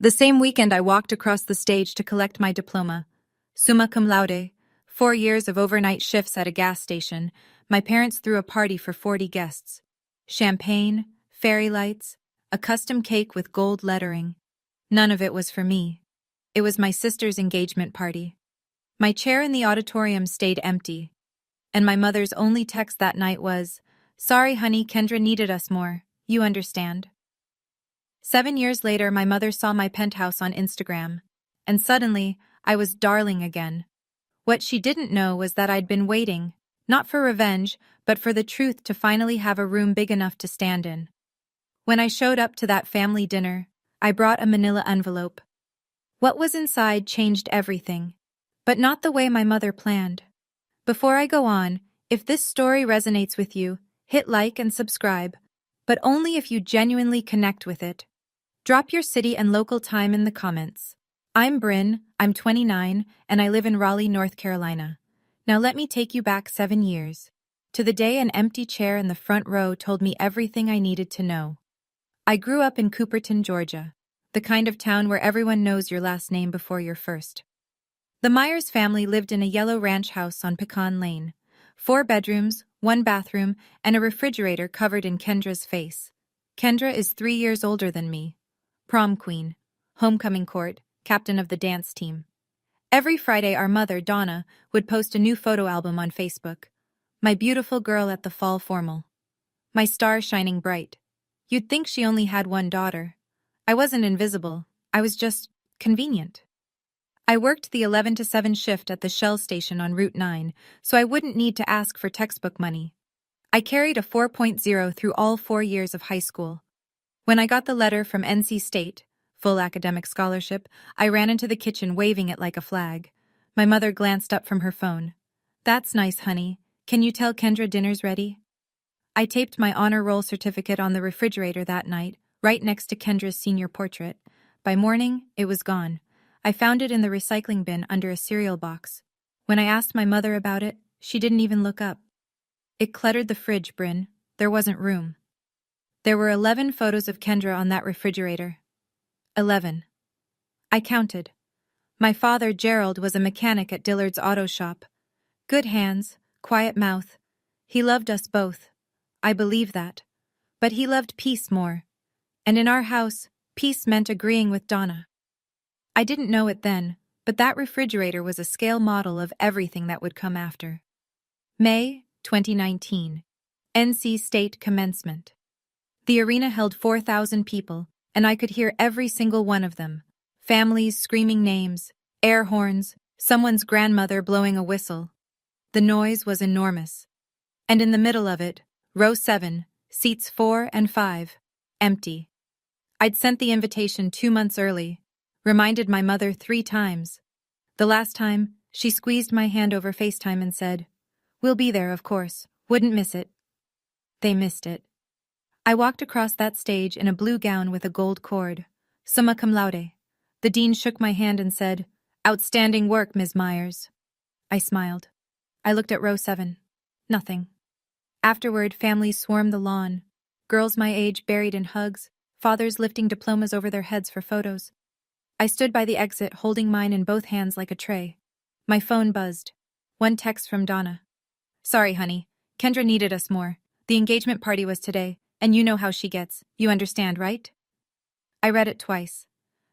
The same weekend I walked across the stage to collect my diploma. Summa cum laude, 4 years of overnight shifts at a gas station. My parents threw a party for 40 guests. Champagne, fairy lights, a custom cake with gold lettering. None of it was for me. It was my sister's engagement party. My chair in the auditorium stayed empty, and my mother's only text that night was, "Sorry, honey, Kendra needed us more. You understand." 7 years later, my mother saw my penthouse on Instagram, and suddenly, I was darling again. What she didn't know was that I'd been waiting, not for revenge, but for the truth to finally have a room big enough to stand in. When I showed up to that family dinner, I brought a manila envelope. What was inside changed everything, but not the way my mother planned. Before I go on, if this story resonates with you, hit like and subscribe, but only if you genuinely connect with it. Drop your city and local time in the comments. I'm Bryn, I'm 29, and I live in Raleigh, North Carolina. Now let me take you back 7 years, to the day an empty chair in the front row told me everything I needed to know. I grew up in Cooperton, Georgia, the kind of town where everyone knows your last name before your first. The Myers family lived in a yellow ranch house on Pecan Lane. 4 bedrooms, 1 bathroom, and a refrigerator covered in Kendra's face. Kendra is 3 years older than me. Prom queen, homecoming court, captain of the dance team. Every Friday our mother, Donna, would post a new photo album on Facebook. My beautiful girl at the fall formal. My star shining bright. You'd think she only had one daughter. I wasn't invisible, I was just convenient. I worked the 11 to 7 shift at the Shell station on Route 9, so I wouldn't need to ask for textbook money. I carried a 4.0 through all 4 years of high school. When I got the letter from NC State, full academic scholarship, I ran into the kitchen waving it like a flag. My mother glanced up from her phone. "That's nice, honey. Can you tell Kendra dinner's ready?" I taped my honor roll certificate on the refrigerator that night, right next to Kendra's senior portrait. By morning, it was gone. I found it in the recycling bin under a cereal box. When I asked my mother about it, she didn't even look up. It cluttered the fridge, Bryn. There wasn't room. There were 11 photos of Kendra on that refrigerator. 11. I counted. My father, Gerald, was a mechanic at Dillard's auto shop. Good hands, quiet mouth. He loved us both. I believe that. But he loved peace more. And in our house, peace meant agreeing with Donna. I didn't know it then, but that refrigerator was a scale model of everything that would come after. May 2019. NC State commencement. The arena held 4,000 people, and I could hear every single one of them. Families screaming names, air horns, someone's grandmother blowing a whistle. The noise was enormous. And in the middle of it, row 7, seats 4 and 5, empty. I'd sent the invitation 2 months early, reminded my mother 3 times. The last time, she squeezed my hand over FaceTime and said, "We'll be there, of course. Wouldn't miss it." They missed it. I walked across that stage in a blue gown with a gold cord. Summa cum laude. The dean shook my hand and said, "Outstanding work, Ms. Myers." I smiled. I looked at row 7. Nothing. Afterward, families swarmed the lawn. Girls my age buried in hugs, fathers lifting diplomas over their heads for photos. I stood by the exit, holding mine in both hands like a tray. My phone buzzed. One text from Donna. "Sorry, honey. Kendra needed us more. The engagement party was today, and you know how she gets. You understand, right?" I read it twice.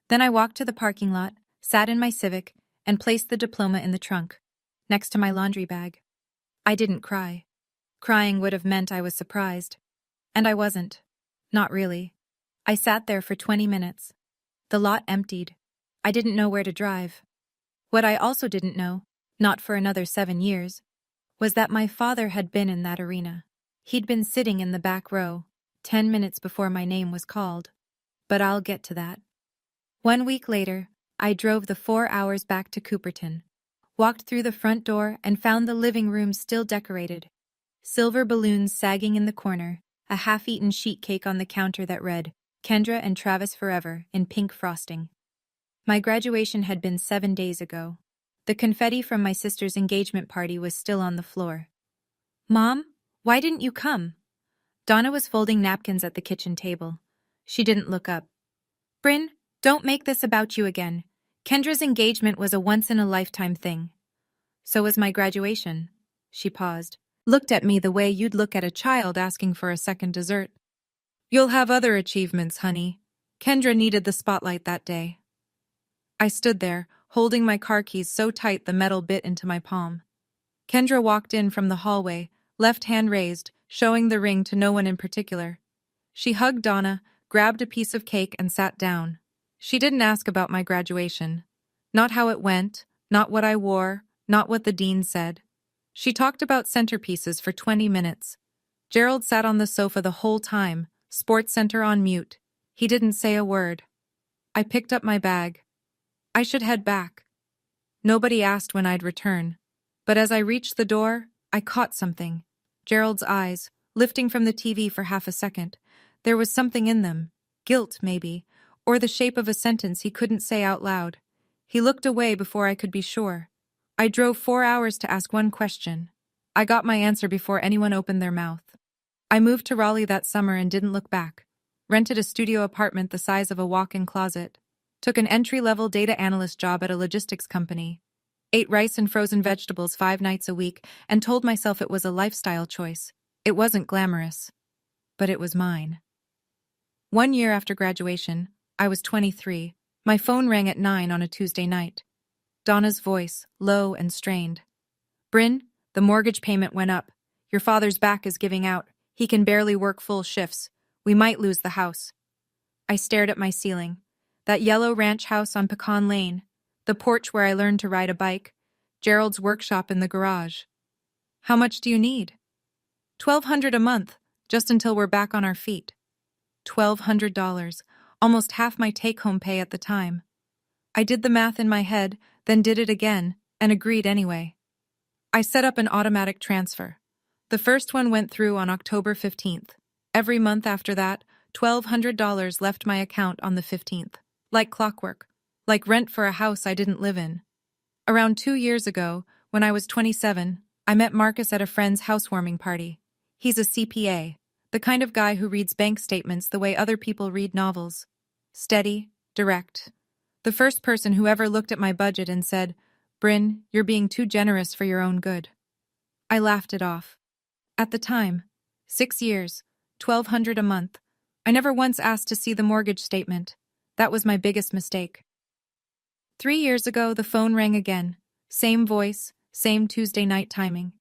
Then I walked to the parking lot, sat in my Civic, and placed the diploma in the trunk, next to my laundry bag. I didn't cry. Crying would have meant I was surprised. And I wasn't. Not really. I sat there for 20 minutes. The lot emptied. I didn't know where to drive. What I also didn't know, not for another 7 years, was that my father had been in that arena. He'd been sitting in the back row, 10 minutes before my name was called. But I'll get to that. 1 week later, I drove the 4 hours back to Cooperton, walked through the front door and found the living room still decorated. Silver balloons sagging in the corner, a half-eaten sheet cake on the counter that read, "Kendra and Travis Forever," in pink frosting. My graduation had been 7 days ago. The confetti from my sister's engagement party was still on the floor. "Mom, why didn't you come?" Donna was folding napkins at the kitchen table. She didn't look up. "Bryn, Don't make this about you again. Kendra's engagement was a once-in-a-lifetime thing. So was my graduation. She paused, looked at me the way you'd look at a child asking for a second dessert. You'll have other achievements, honey. Kendra needed the spotlight that day. I stood there, holding my car keys so tight the metal bit into my palm. Kendra walked in from the hallway, left hand raised, showing the ring to no one in particular. She hugged Donna, grabbed a piece of cake and sat down. She didn't ask about my graduation. Not how it went, not what I wore, not what the dean said. She talked about centerpieces for 20 minutes. Gerald sat on the sofa the whole time, Sports Center on mute. He didn't say a word. I picked up my bag. I should head back. Nobody asked when I'd return. But as I reached the door, I caught something. Gerald's eyes, lifting from the TV for half a second. There was something in them. Guilt, maybe, or the shape of a sentence he couldn't say out loud. He looked away before I could be sure. I drove 4 hours to ask one question. I got my answer before anyone opened their mouth. I moved to Raleigh that summer and didn't look back. Rented a studio apartment the size of a walk-in closet. Took an entry-level data analyst job at a logistics company. Ate rice and frozen vegetables 5 nights a week and told myself it was a lifestyle choice. It wasn't glamorous. But it was mine. 1 year after graduation, I was 23. My phone rang at 9 on a Tuesday night. Donna's voice, low and strained. Bryn, the mortgage payment went up. Your father's back is giving out. He can barely work full shifts. We might lose the house. I stared at my ceiling. That yellow ranch house on Pecan Lane. The porch where I learned to ride a bike. Gerald's workshop in the garage. How much do you need? $1,200 a month, just until we're back on our feet. $1,200, almost half my take-home pay at the time. I did the math in my head, then did it again, and agreed anyway. I set up an automatic transfer. The first one went through on October 15th. Every month after that, $1,200 left my account on the 15th. Like clockwork. Like rent for a house I didn't live in. Around 2 years ago, when I was 27, I met Marcus at a friend's housewarming party. He's a CPA, the kind of guy who reads bank statements the way other people read novels. Steady, direct. The first person who ever looked at my budget and said, Bryn, you're being too generous for your own good. I laughed it off. At the time, 6 years, $1,200 a month. I never once asked to see the mortgage statement. That was my biggest mistake. 3 years ago, the phone rang again. Same voice, same Tuesday night timing.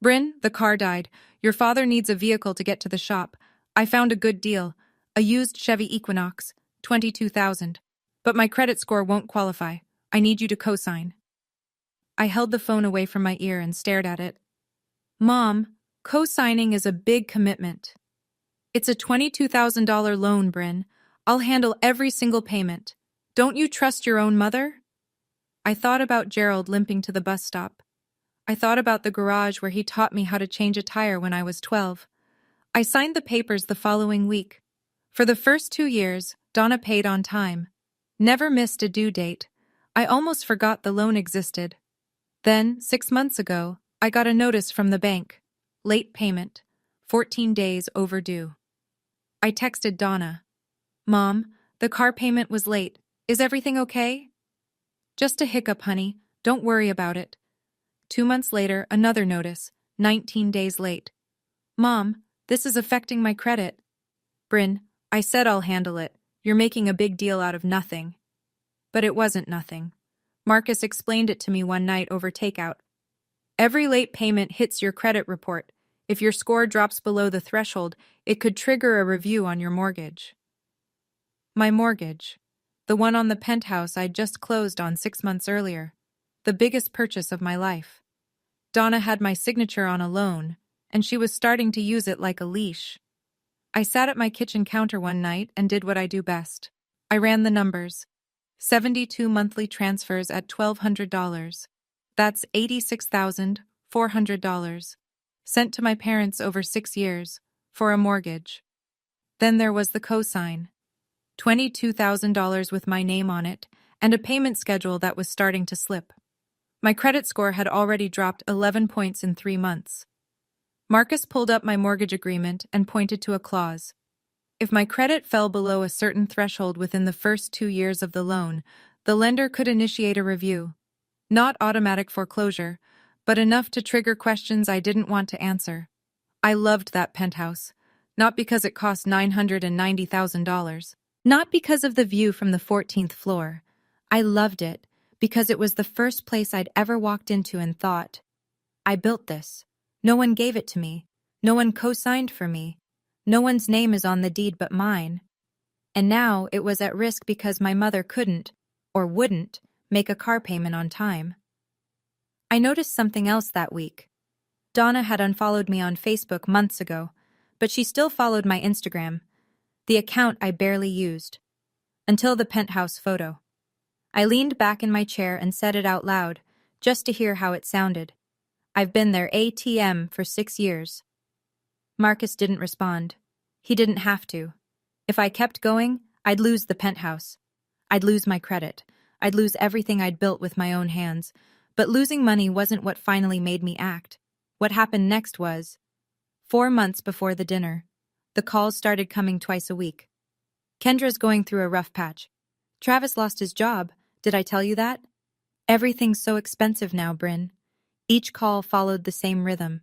Bryn, the car died. Your father needs a vehicle to get to the shop. I found a good deal. A used Chevy Equinox, $22,000. But my credit score won't qualify. I need you to co-sign. I held the phone away from my ear and stared at it. Mom, co-signing is a big commitment. It's a $22,000 loan, Bryn. I'll handle every single payment. Don't you trust your own mother? I thought about Gerald limping to the bus stop. I thought about the garage where he taught me how to change a tire when I was 12. I signed the papers the following week. For the first 2 years, Donna paid on time. Never missed a due date. I almost forgot the loan existed. Then, 6 months ago, I got a notice from the bank. Late payment. 14 days overdue. I texted Donna. Mom, the car payment was late. Is everything okay? Just a hiccup, honey. Don't worry about it. 2 months later, another notice. 19 days late. Mom, this is affecting my credit. Bryn, I said I'll handle it. You're making a big deal out of nothing. But it wasn't nothing. Marcus explained it to me one night over takeout. Every late payment hits your credit report. If your score drops below the threshold, it could trigger a review on your mortgage. My mortgage. The one on the penthouse I'd just closed on 6 months earlier. The biggest purchase of my life. Donna had my signature on a loan, and she was starting to use it like a leash. I sat at my kitchen counter one night and did what I do best. I ran the numbers. 72 monthly transfers at $1,200. That's $86,400. Sent to my parents over 6 years, for a mortgage. Then there was the cosign. $22,000 with my name on it, and a payment schedule that was starting to slip. My credit score had already dropped 11 points in 3 months. Marcus pulled up my mortgage agreement and pointed to a clause. If my credit fell below a certain threshold within the first 2 years of the loan, the lender could initiate a review. Not automatic foreclosure, but enough to trigger questions I didn't want to answer. I loved that penthouse, not because it cost $990,000. Not because of the view from the 14th floor. I loved it because it was the first place I'd ever walked into and thought, I built this. No one gave it to me. No one co-signed for me. No one's name is on the deed but mine. And now it was at risk because my mother couldn't, or wouldn't, make a car payment on time. I noticed something else that week. Donna had unfollowed me on Facebook months ago, but she still followed my Instagram, the account I barely used. Until the penthouse photo. I leaned back in my chair and said it out loud, just to hear how it sounded. I've been their ATM for 6 years. Marcus didn't respond. He didn't have to. If I kept going, I'd lose the penthouse. I'd lose my credit. I'd lose everything I'd built with my own hands. But losing money wasn't what finally made me act. What happened next was 4 months before the dinner. The calls started coming twice a week. Kendra's going through a rough patch. Travis lost his job. Did I tell you that? Everything's so expensive now, Bryn. Each call followed the same rhythm.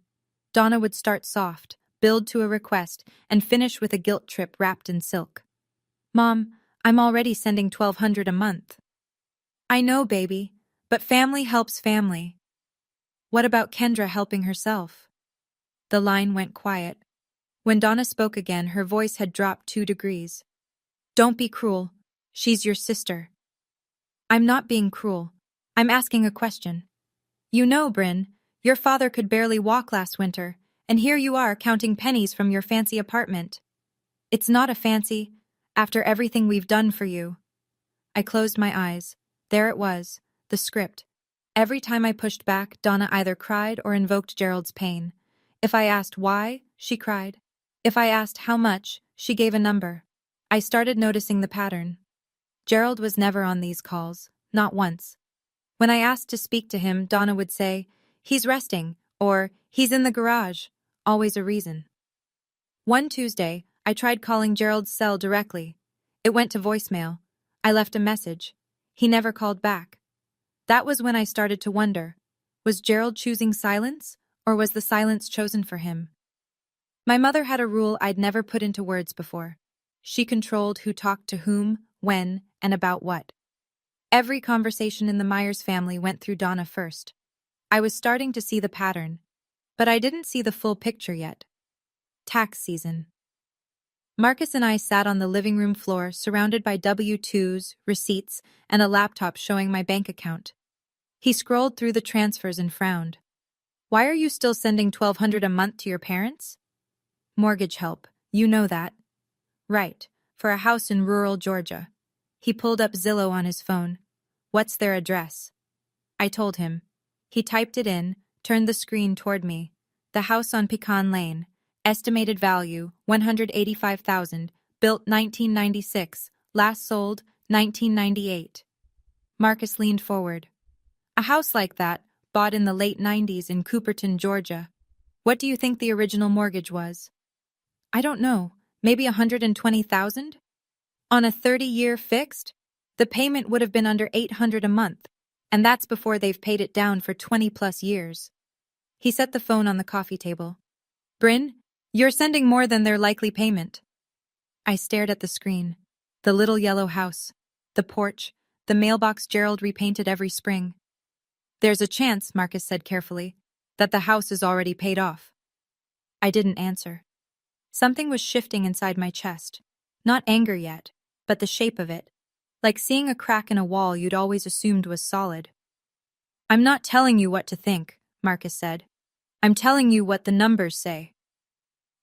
Donna would start soft, build to a request, and finish with a guilt trip wrapped in silk. Mom, I'm already sending $1,200 a month. I know, baby, but family helps family. What about Kendra helping herself? The line went quiet. When Donna spoke again, her voice had dropped 2 degrees. Don't be cruel. She's your sister. I'm not being cruel. I'm asking a question. You know, Bryn, your father could barely walk last winter, and here you are counting pennies from your fancy apartment. It's not a fancy, after everything we've done for you. I closed my eyes. There it was, the script. Every time I pushed back, Donna either cried or invoked Gerald's pain. If I asked why, she cried. If I asked how much, she gave a number. I started noticing the pattern. Gerald was never on these calls, not once. When I asked to speak to him, Donna would say, he's resting, or he's in the garage, always a reason. One Tuesday, I tried calling Gerald's cell directly. It went to voicemail. I left a message. He never called back. That was when I started to wonder, was Gerald choosing silence, or was the silence chosen for him? My mother had a rule I'd never put into words before. She controlled who talked to whom, when, and about what. Every conversation in the Myers family went through Donna first. I was starting to see the pattern, but I didn't see the full picture yet. Tax season. Marcus and I sat on the living room floor surrounded by W-2s, receipts, and a laptop showing my bank account. He scrolled through the transfers and frowned. Why are you still sending $1,200 a month to your parents? Mortgage help, you know that. Right, for a house in rural Georgia. He pulled up Zillow on his phone. What's their address? I told him. He typed it in, turned the screen toward me. The house on Pecan Lane. Estimated value, $185,000. Built 1996. Last sold, 1998. Marcus leaned forward. A house like that, bought in the late 90s in Cooperton, Georgia. What do you think the original mortgage was? I don't know. Maybe $120,000? On a 30-year fixed? The payment would have been under $800 a month, and that's before they've paid it down for 20-plus years. He set the phone on the coffee table. Bryn, you're sending more than their likely payment. I stared at the screen. The little yellow house, the porch, the mailbox Gerald repainted every spring. There's a chance, Marcus said carefully, that the house is already paid off. I didn't answer. Something was shifting inside my chest. Not anger yet, but the shape of it. Like seeing a crack in a wall you'd always assumed was solid. I'm not telling you what to think, Marcus said. I'm telling you what the numbers say.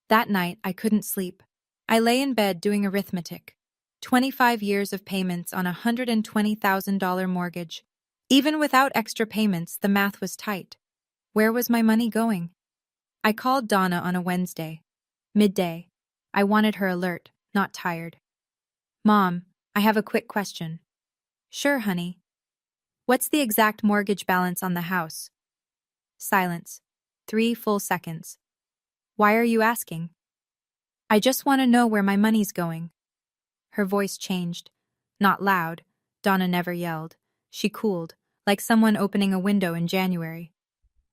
That night, I couldn't sleep. I lay in bed doing arithmetic. 25 years of payments on a $120,000 mortgage. Even without extra payments, the math was tight. Where was my money going? I called Donna on a Wednesday. Midday. I wanted her alert, not tired. Mom, I have a quick question. Sure, honey. What's the exact mortgage balance on the house? Silence. 3 full seconds. Why are you asking? I just want to know where my money's going. Her voice changed. Not loud. Donna never yelled. She cooled, like someone opening a window in January.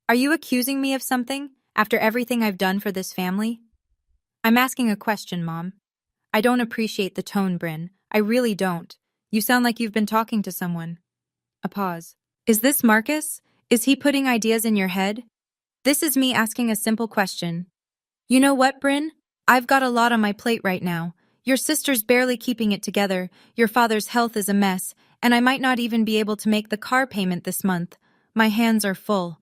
Are you accusing me of something, after everything I've done for this family? I'm asking a question, Mom. I don't appreciate the tone, Bryn. I really don't. You sound like you've been talking to someone. A pause. Is this Marcus? Is he putting ideas in your head? This is me asking a simple question. You know what, Bryn? I've got a lot on my plate right now. Your sister's barely keeping it together, your father's health is a mess, and I might not even be able to make the car payment this month. My hands are full.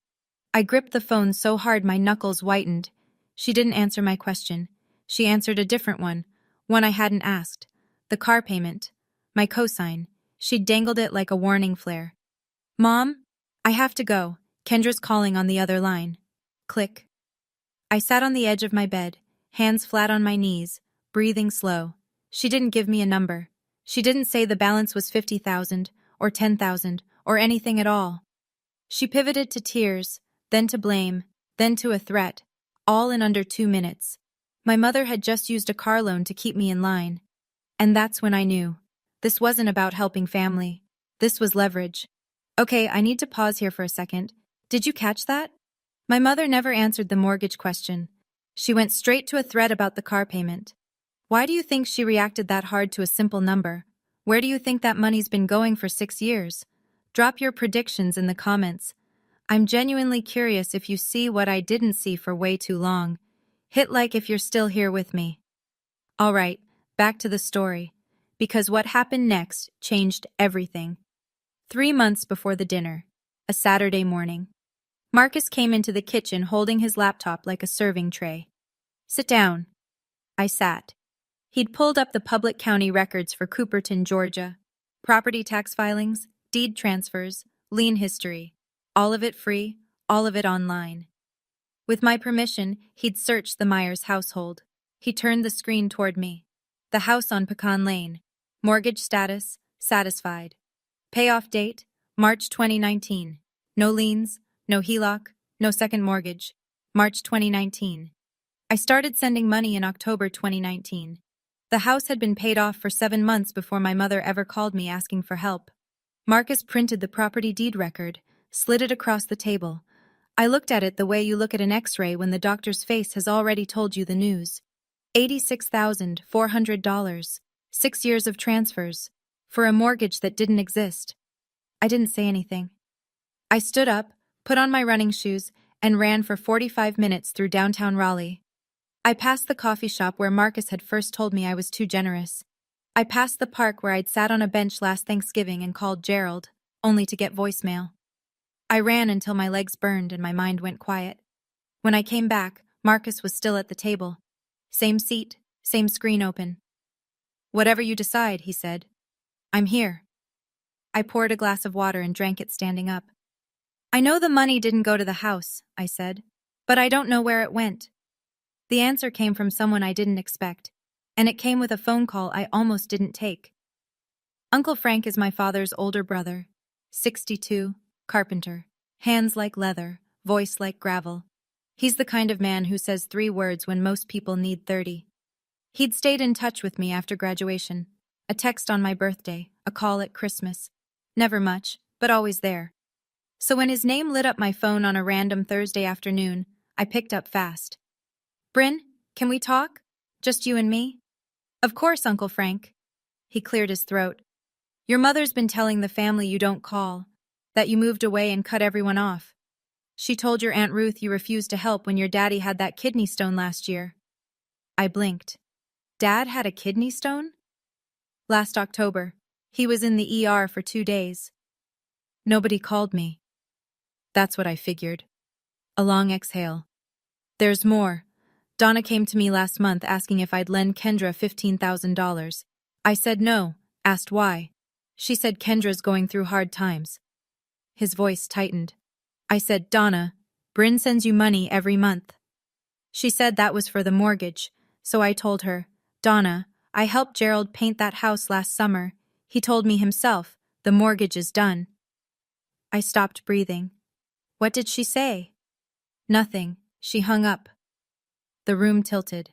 I gripped the phone so hard my knuckles whitened. She didn't answer my question. She answered a different one I hadn't asked. The car payment. My cosign. She dangled it like a warning flare. Mom? I have to go. Kendra's calling on the other line. Click. I sat on the edge of my bed, hands flat on my knees, breathing slow. She didn't give me a number. She didn't say the balance was 50,000 or 10,000 or anything at all. She pivoted to tears, then to blame, then to a threat, all in under 2 minutes. My mother had just used a car loan to keep me in line. And that's when I knew. This wasn't about helping family. This was leverage. Okay, I need to pause here for a second. Did you catch that? My mother never answered the mortgage question. She went straight to a threat about the car payment. Why do you think she reacted that hard to a simple number? Where do you think that money's been going for 6 years? Drop your predictions in the comments. I'm genuinely curious if you see what I didn't see for way too long. Hit like if you're still here with me. Alright, back to the story. Because what happened next changed everything. 3 months before the dinner, a Saturday morning, Marcus came into the kitchen holding his laptop like a serving tray. Sit down. I sat. He'd pulled up the public county records for Cooperton, Georgia. Property tax filings, deed transfers, lien history. All of it free, all of it online. With my permission, he'd searched the Myers household. He turned the screen toward me. The house on Pecan Lane. Mortgage status, satisfied. Payoff date, March 2019. No liens, no HELOC, no second mortgage. March 2019. I started sending money in October 2019. The house had been paid off for 7 months before my mother ever called me asking for help. Marcus printed the property deed record, slid it across the table. I looked at it the way you look at an X-ray when the doctor's face has already told you the news. $86,400. 6 years of transfers. For a mortgage that didn't exist. I didn't say anything. I stood up, put on my running shoes, and ran for 45 minutes through downtown Raleigh. I passed the coffee shop where Marcus had first told me I was too generous. I passed the park where I'd sat on a bench last Thanksgiving and called Gerald, only to get voicemail. I ran until my legs burned and my mind went quiet. When I came back, Marcus was still at the table. Same seat, same screen open. Whatever you decide, he said. I'm here. I poured a glass of water and drank it standing up. I know the money didn't go to the house, I said, but I don't know where it went. The answer came from someone I didn't expect, and it came with a phone call I almost didn't take. Uncle Frank is my father's older brother, 62, carpenter, hands like leather, voice like gravel. He's the kind of man who says 3 words when most people need 30. He'd stayed in touch with me after graduation, a text on my birthday, a call at Christmas. Never much, but always there. So when his name lit up my phone on a random Thursday afternoon, I picked up fast. Bryn, can we talk? Just you and me? Of course, Uncle Frank. He cleared his throat. Your mother's been telling the family you don't call, that you moved away and cut everyone off. She told your Aunt Ruth you refused to help when your daddy had that kidney stone last year. I blinked. Dad had a kidney stone? Last October. He was in the ER for 2 days. Nobody called me. That's what I figured. A long exhale. There's more. Donna came to me last month asking if I'd lend Kendra $15,000. I said no, asked why. She said Kendra's going through hard times. His voice tightened. I said, Donna, Bryn sends you money every month. She said that was for the mortgage, so I told her, Donna, I helped Gerald paint that house last summer. He told me himself, the mortgage is done. I stopped breathing. What did she say? Nothing. She hung up. The room tilted.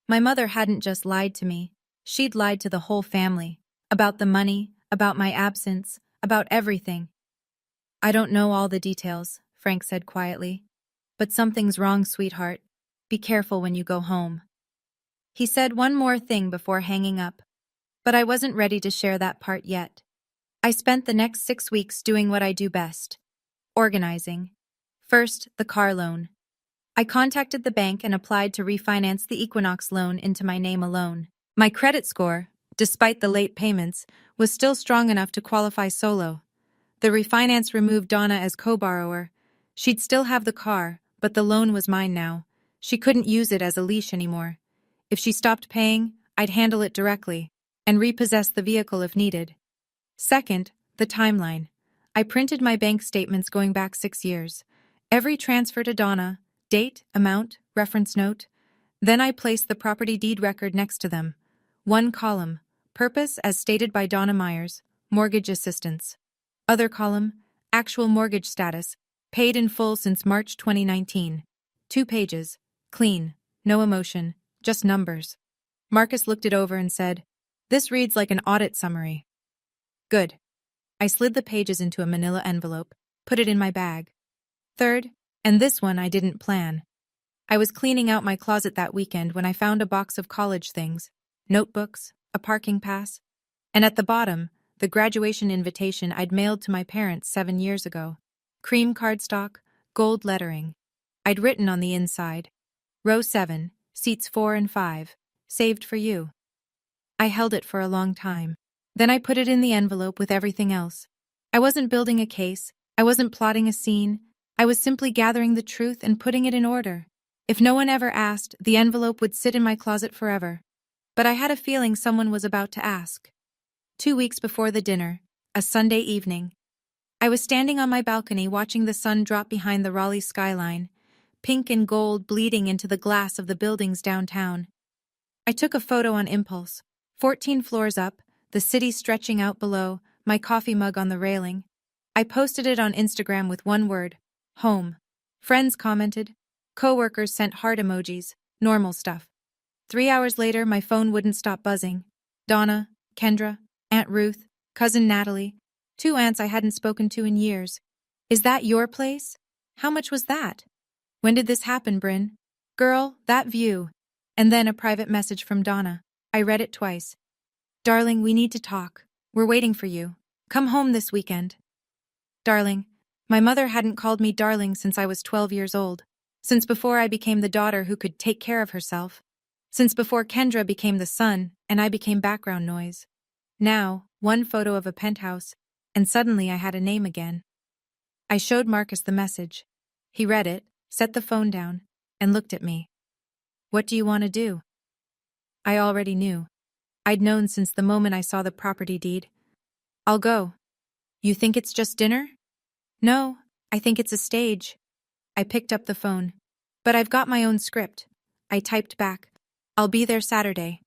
My mother hadn't just lied to me. She'd lied to the whole family. About the money, about my absence, about everything. I don't know all the details, Frank said quietly. But something's wrong, sweetheart. Be careful when you go home. He said one more thing before hanging up. But I wasn't ready to share that part yet. I spent the next 6 weeks doing what I do best. Organizing. First, the car loan. I contacted the bank and applied to refinance the Equinox loan into my name alone. My credit score, despite the late payments, was still strong enough to qualify solo. The refinance removed Donna as co-borrower. She'd still have the car, but the loan was mine now. She couldn't use it as a leash anymore. If she stopped paying, I'd handle it directly and repossess the vehicle if needed. Second, the timeline. I printed my bank statements going back 6 years. Every transfer to Donna, date, amount, reference note. Then I placed the property deed record next to them. One column, purpose as stated by Donna Myers, mortgage assistance. Other column, actual mortgage status, paid in full since March 2019. 2 pages, clean, no emotion, just numbers. Marcus looked it over and said, "This reads like an audit summary." Good. I slid the pages into a manila envelope, put it in my bag. Third, and this one I didn't plan. I was cleaning out my closet that weekend when I found a box of college things, notebooks, a parking pass, and at the bottom, the graduation invitation I'd mailed to my parents 7 years ago. Cream cardstock, gold lettering. I'd written on the inside, Row 7, Seats 4 and 5, saved for you. I held it for a long time. Then I put it in the envelope with everything else. I wasn't building a case, I wasn't plotting a scene, I was simply gathering the truth and putting it in order. If no one ever asked, the envelope would sit in my closet forever. But I had a feeling someone was about to ask. 2 weeks before the dinner, a Sunday evening, I was standing on my balcony watching the sun drop behind the Raleigh skyline, pink and gold bleeding into the glass of the buildings downtown. I took a photo on impulse, 14 floors up, the city stretching out below, my coffee mug on the railing. I posted it on Instagram with one word, home. Friends commented. Co-workers sent heart emojis, normal stuff. 3 hours later, my phone wouldn't stop buzzing. Donna, Kendra, Aunt Ruth, Cousin Natalie, 2 aunts I hadn't spoken to in years. "Is that your place? How much was that? When did this happen, Bryn? Girl, that view." And then a private message from Donna. I read it twice. "Darling, we need to talk. We're waiting for you. Come home this weekend." Darling. My mother hadn't called me darling since I was 12 years old. Since before I became the daughter who could take care of herself. Since before Kendra became the son and I became background noise. Now, one photo of a penthouse, and suddenly I had a name again. I showed Marcus the message. He read it, set the phone down, and looked at me. "What do you want to do?" I already knew. I'd known since the moment I saw the property deed. "I'll go." "You think it's just dinner?" "No, I think it's a stage." I picked up the phone. "But I've got my own script." I typed back, "I'll be there Saturday."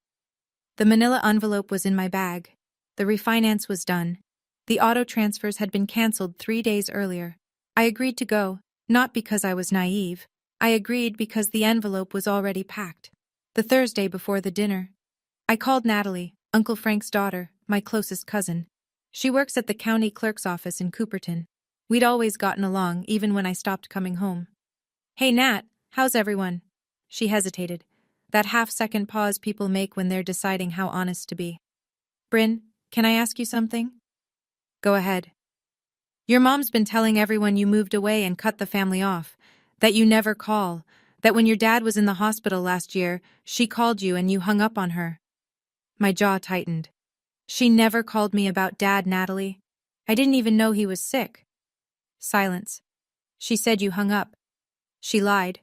The manila envelope was in my bag. The refinance was done. The auto transfers had been canceled 3 days earlier. I agreed to go, not because I was naive. I agreed because the envelope was already packed. The Thursday before the dinner, I called Natalie, Uncle Frank's daughter, my closest cousin. She works at the county clerk's office in Cooperton. We'd always gotten along, even when I stopped coming home. "Hey Nat, how's everyone?" She hesitated. That half-second pause people make when they're deciding how honest to be. "Bryn, can I ask you something?" "Go ahead." "Your mom's been telling everyone you moved away and cut the family off, that you never call, that when your dad was in the hospital last year, she called you and you hung up on her." My jaw tightened. "She never called me about Dad, Natalie. I didn't even know he was sick." Silence. "She said you hung up." "She lied."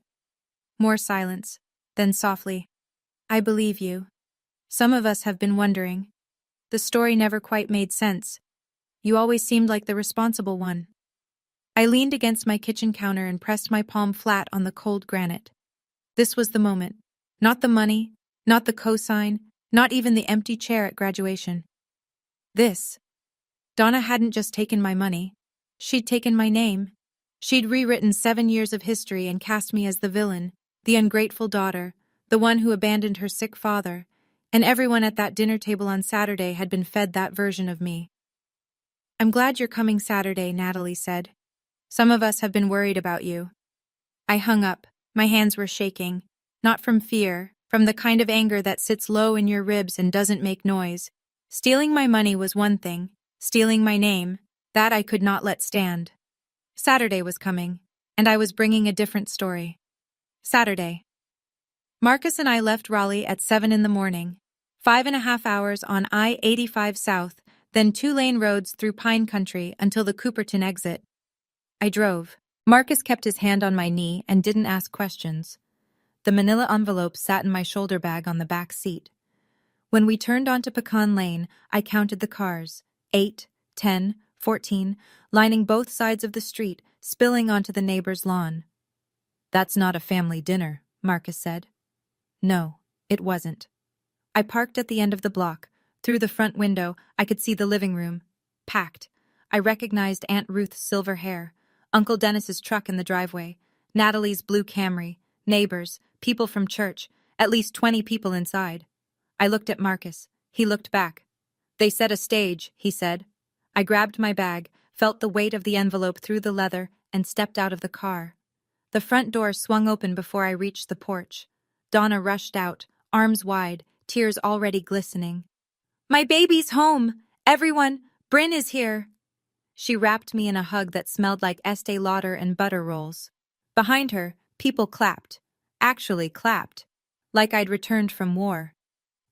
More silence. Then softly, "I believe you. Some of us have been wondering. The story never quite made sense. You always seemed like the responsible one." I leaned against my kitchen counter and pressed my palm flat on the cold granite. This was the moment. Not the money, not the cosign, not even the empty chair at graduation. This. Donna hadn't just taken my money. She'd taken my name. She'd rewritten 7 years of history and cast me as the villain, the ungrateful daughter, the one who abandoned her sick father, and everyone at that dinner table on Saturday had been fed that version of me. "I'm glad you're coming Saturday," Natalie said. "Some of us have been worried about you." I hung up. My hands were shaking. Not from fear, from the kind of anger that sits low in your ribs and doesn't make noise. Stealing my money was one thing. Stealing my name, that I could not let stand. Saturday was coming, and I was bringing a different story. Saturday. Marcus and I left Raleigh at 7 in the morning. 5.5 hours on I-85 South, then 2-lane roads through Pine Country until the Cooperton exit. I drove. Marcus kept his hand on my knee and didn't ask questions. The manila envelope sat in my shoulder bag on the back seat. When we turned onto Pecan Lane, I counted the cars. 8, 10, 14, lining both sides of the street, spilling onto the neighbor's lawn. "That's not a family dinner," Marcus said. No, it wasn't. I parked at the end of the block. Through the front window, I could see the living room. Packed. I recognized Aunt Ruth's silver hair, Uncle Dennis's truck in the driveway, Natalie's blue Camry, neighbors, people from church, at least 20 people inside. I looked at Marcus. He looked back. "They set a stage," he said. I grabbed my bag, felt the weight of the envelope through the leather, and stepped out of the car. The front door swung open before I reached the porch. Donna rushed out, arms wide, tears already glistening. "My baby's home! Everyone, Bryn is here!" She wrapped me in a hug that smelled like Estee Lauder and butter rolls. Behind her, people clapped. Actually clapped. Like I'd returned from war.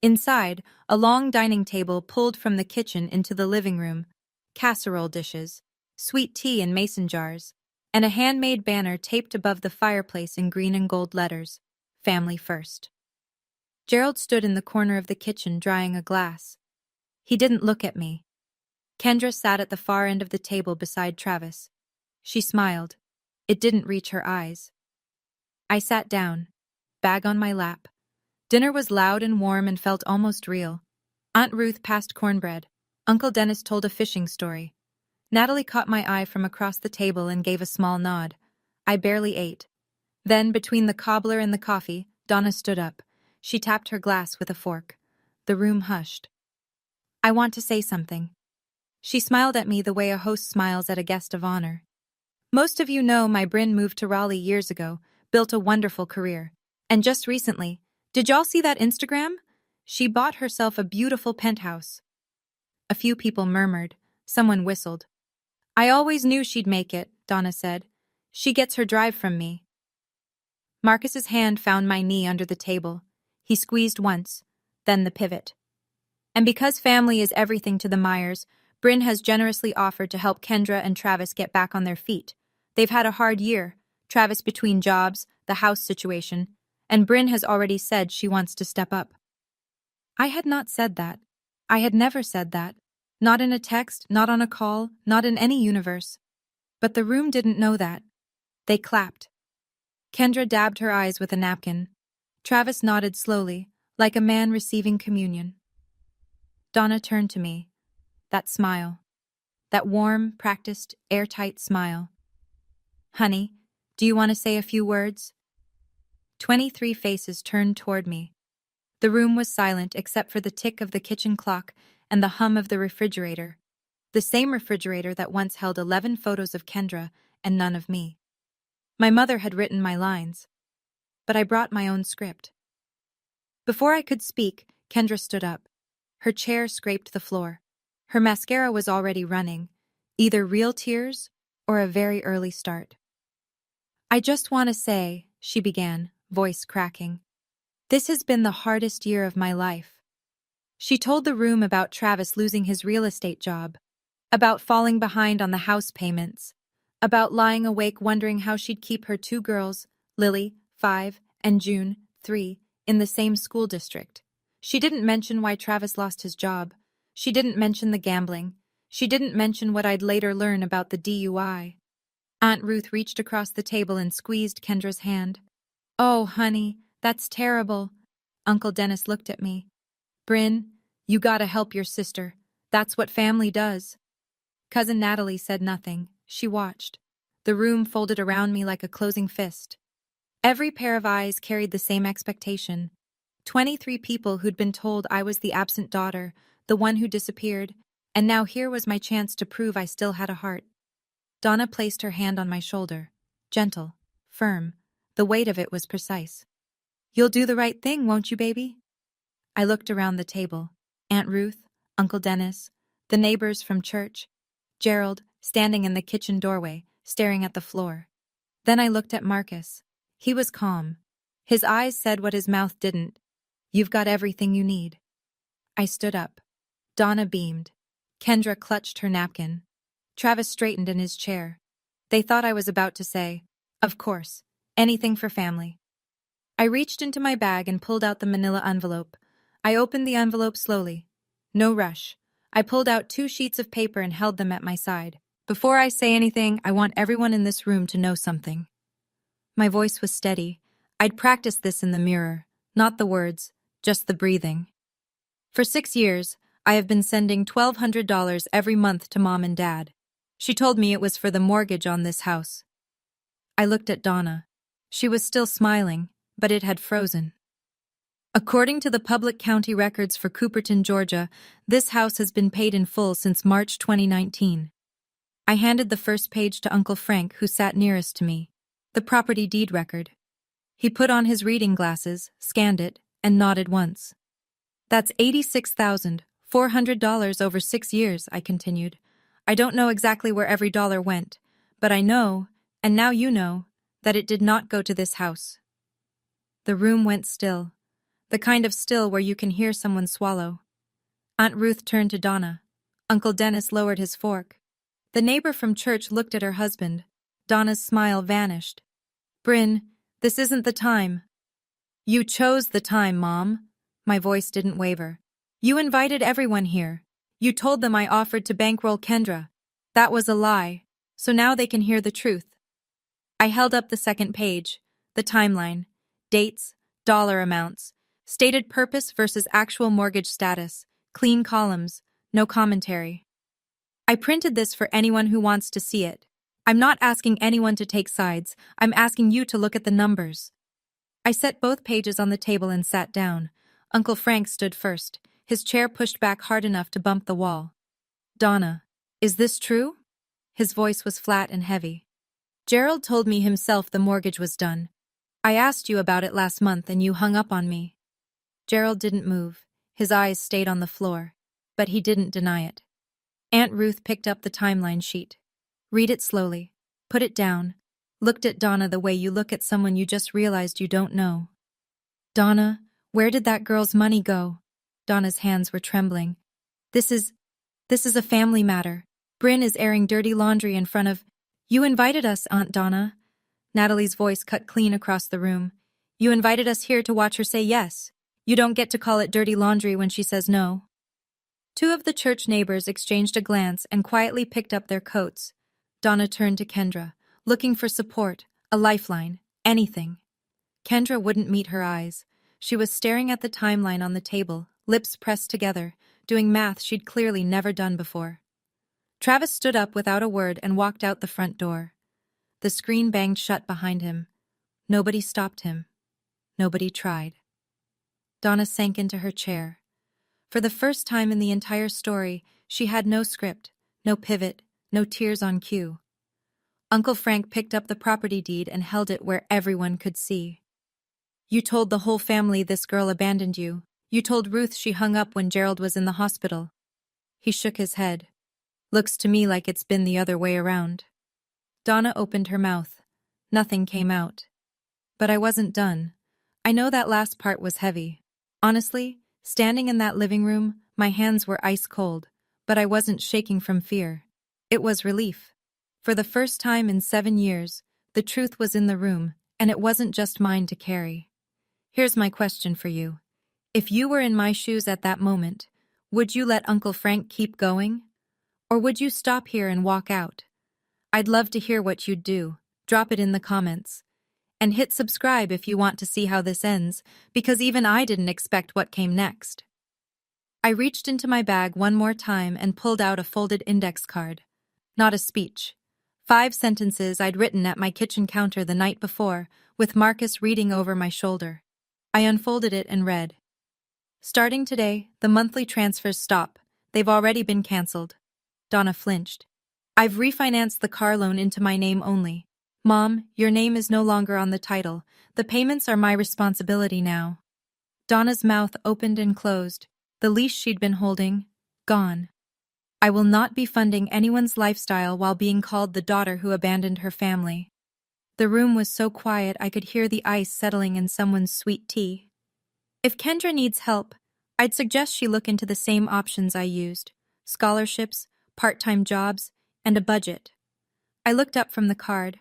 Inside, a long dining table pulled from the kitchen into the living room. Casserole dishes, sweet tea in mason jars, and a handmade banner taped above the fireplace in green and gold letters. Family first. Gerald stood in the corner of the kitchen drying a glass. He didn't look at me. Kendra sat at the far end of the table beside Travis. She smiled. It didn't reach her eyes. I sat down, bag on my lap. Dinner was loud and warm and felt almost real. Aunt Ruth passed cornbread. Uncle Dennis told a fishing story. Natalie caught my eye from across the table and gave a small nod. I barely ate. Then, between the cobbler and the coffee, Donna stood up. She tapped her glass with a fork. The room hushed. "I want to say something." She smiled at me the way a host smiles at a guest of honor. "Most of you know my Bryn moved to Raleigh years ago, built a wonderful career. And just recently, did y'all see that Instagram? She bought herself a beautiful penthouse." A few people murmured. Someone whistled. "I always knew she'd make it," Donna said. "She gets her drive from me." Marcus's hand found my knee under the table. He squeezed once, then the pivot. "And because family is everything to the Myers, Bryn has generously offered to help Kendra and Travis get back on their feet. They've had a hard year, Travis between jobs, the house situation, and Bryn has already said she wants to step up." I had not said that. I had never said that. Not in a text, not on a call, not in any universe. But the room didn't know that. They clapped. Kendra dabbed her eyes with a napkin. Travis nodded slowly, like a man receiving communion. Donna turned to me. That smile. That warm, practiced, airtight smile. "Honey, do you want to say a few words?" 23 faces turned toward me. The room was silent except for the tick of the kitchen clock and the hum of the refrigerator. The same refrigerator that once held 11 photos of Kendra and none of me. My mother had written my lines, but I brought my own script. Before I could speak, Kendra stood up. Her chair scraped the floor. Her mascara was already running, either real tears or a very early start. "I just want to say," she began, voice cracking, "this has been the hardest year of my life." She told the room about Travis losing his real estate job, about falling behind on the house payments, about lying awake wondering how she'd keep her 2 girls, Lily, 5, and June, 3, in the same school district. She didn't mention why Travis lost his job. She didn't mention the gambling. She didn't mention what I'd later learn about the DUI. Aunt Ruth reached across the table and squeezed Kendra's hand. "Oh, honey, that's terrible." Uncle Dennis looked at me. "Bryn, you gotta help your sister. That's what family does." Cousin Natalie said nothing. She watched. The room folded around me like a closing fist. Every pair of eyes carried the same expectation. 23 people who'd been told I was the absent daughter, the one who disappeared, and now here was my chance to prove I still had a heart. Donna placed her hand on my shoulder. Gentle, firm, the weight of it was precise. "You'll do the right thing, won't you, baby?" I looked around the table. Aunt Ruth, Uncle Dennis, the neighbors from church, Gerald, standing in the kitchen doorway, staring at the floor. Then I looked at Marcus. He was calm. His eyes said what his mouth didn't. "You've got everything you need." I stood up. Donna beamed. Kendra clutched her napkin. Travis straightened in his chair. They thought I was about to say, "Of course, anything for family." I reached into my bag and pulled out the manila envelope. I opened the envelope slowly. No rush. I pulled out 2 sheets of paper and held them at my side. "Before I say anything, I want everyone in this room to know something." My voice was steady. I'd practiced this in the mirror. Not the words, just the breathing. For 6 years, I have been sending $1,200 every month to Mom and Dad. She told me it was for the mortgage on this house. I looked at Donna. She was still smiling, but it had frozen. "According to the public county records for Cooperton, Georgia, this house has been paid in full since March 2019. I handed the first page to Uncle Frank, who sat nearest to me. The property deed record. He put on his reading glasses, scanned it, and nodded once. "That's $86,400 over 6 years, I continued. "I don't know exactly where every dollar went, but I know, and now you know, that it did not go to this house." The room went still. The kind of still where you can hear someone swallow. Aunt Ruth turned to Donna. Uncle Dennis lowered his fork. The neighbor from church looked at her husband. Donna's smile vanished. "Bryn, this isn't the time." "You chose the time, Mom." My voice didn't waver. "You invited everyone here. You told them I offered to bankroll Kendra. That was a lie, so now they can hear the truth." I held up the second page, the timeline, dates, dollar amounts, stated purpose versus actual mortgage status, clean columns, no commentary. "I printed this for anyone who wants to see it. I'm not asking anyone to take sides, I'm asking you to look at the numbers." I set both pages on the table and sat down. Uncle Frank stood first, his chair pushed back hard enough to bump the wall. "Donna, is this true?" His voice was flat and heavy. "Gerald told me himself the mortgage was done. I asked you about it last month and you hung up on me." Gerald didn't move. His eyes stayed on the floor, but he didn't deny it. Aunt Ruth picked up the timeline sheet. "Read it slowly. Put it down." Looked at Donna the way you look at someone you just realized you don't know. "Donna, where did that girl's money go?" Donna's hands were trembling. This is a family matter. Bryn is airing dirty laundry in front of—" "You invited us, Aunt Donna." Natalie's voice cut clean across the room. "You invited us here to watch her say yes. You don't get to call it dirty laundry when she says no." 2 of the church neighbors exchanged a glance and quietly picked up their coats. Donna turned to Kendra, looking for support, a lifeline, anything. Kendra wouldn't meet her eyes. She was staring at the timeline on the table, lips pressed together, doing math she'd clearly never done before. Travis stood up without a word and walked out the front door. The screen banged shut behind him. Nobody stopped him. Nobody tried. Donna sank into her chair. For the first time in the entire story, she had no script, no pivot, no tears on cue. Uncle Frank picked up the property deed and held it where everyone could see. "You told the whole family this girl abandoned you. You told Ruth she hung up when Gerald was in the hospital." He shook his head. "Looks to me like it's been the other way around." Donna opened her mouth. Nothing came out. But I wasn't done. I know that last part was heavy. Honestly, standing in that living room, my hands were ice cold, but I wasn't shaking from fear. It was relief. For the first time in 7 years, the truth was in the room, and it wasn't just mine to carry. Here's my question for you. If you were in my shoes at that moment, would you let Uncle Frank keep going? Or would you stop here and walk out? I'd love to hear what you'd do. Drop it in the comments. And hit subscribe if you want to see how this ends, because even I didn't expect what came next. I reached into my bag one more time and pulled out a folded index card. Not a speech. 5 sentences I'd written at my kitchen counter the night before, with Marcus reading over my shoulder. I unfolded it and read. Starting today, the monthly transfers stop. They've already been cancelled. Donna flinched. I've refinanced the car loan into my name only. Mom, your name is no longer on the title. The payments are my responsibility now. Donna's mouth opened and closed. The leash she'd been holding, gone. I will not be funding anyone's lifestyle while being called the daughter who abandoned her family. The room was so quiet I could hear the ice settling in someone's sweet tea. If Kendra needs help, I'd suggest she look into the same options I used: scholarships, part-time jobs, and a budget. I looked up from the card.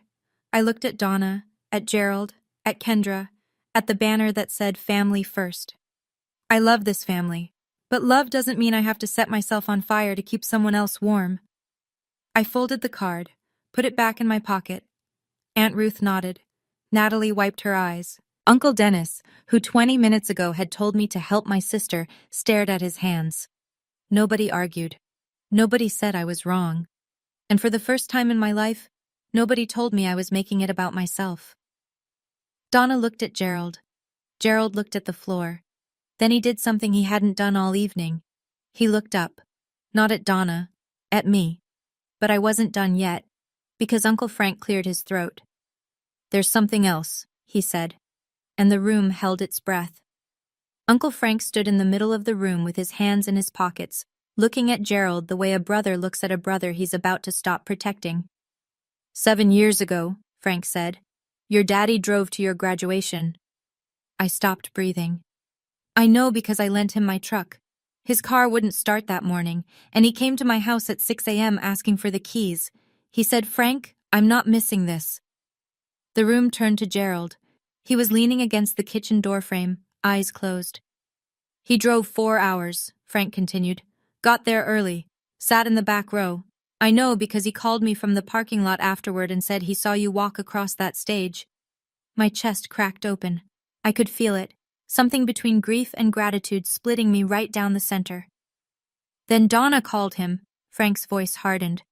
I looked at Donna, at Gerald, at Kendra, at the banner that said Family First. I love this family, but love doesn't mean I have to set myself on fire to keep someone else warm. I folded the card, put it back in my pocket. Aunt Ruth nodded. Natalie wiped her eyes. Uncle Dennis, who 20 minutes ago had told me to help my sister, stared at his hands. Nobody argued. Nobody said I was wrong. And for the first time in my life, nobody told me I was making it about myself. Donna looked at Gerald. Gerald looked at the floor. Then he did something he hadn't done all evening. He looked up. Not at Donna, at me. But I wasn't done yet, because Uncle Frank cleared his throat. There's something else, he said, and the room held its breath. Uncle Frank stood in the middle of the room with his hands in his pockets, looking at Gerald the way a brother looks at a brother he's about to stop protecting. 7 years ago, Frank said, your daddy drove to your graduation. I stopped breathing. I know because I lent him my truck. His car wouldn't start that morning, and he came to my house at 6 a.m. asking for the keys. He said, Frank, I'm not missing this. The room turned to Gerald. He was leaning against the kitchen doorframe, eyes closed. He drove 4 hours, Frank continued. Got there early. Sat in the back row. I know because he called me from the parking lot afterward and said he saw you walk across that stage. My chest cracked open. I could feel it. Something between grief and gratitude splitting me right down the center. Then Donna called him. Frank's voice hardened.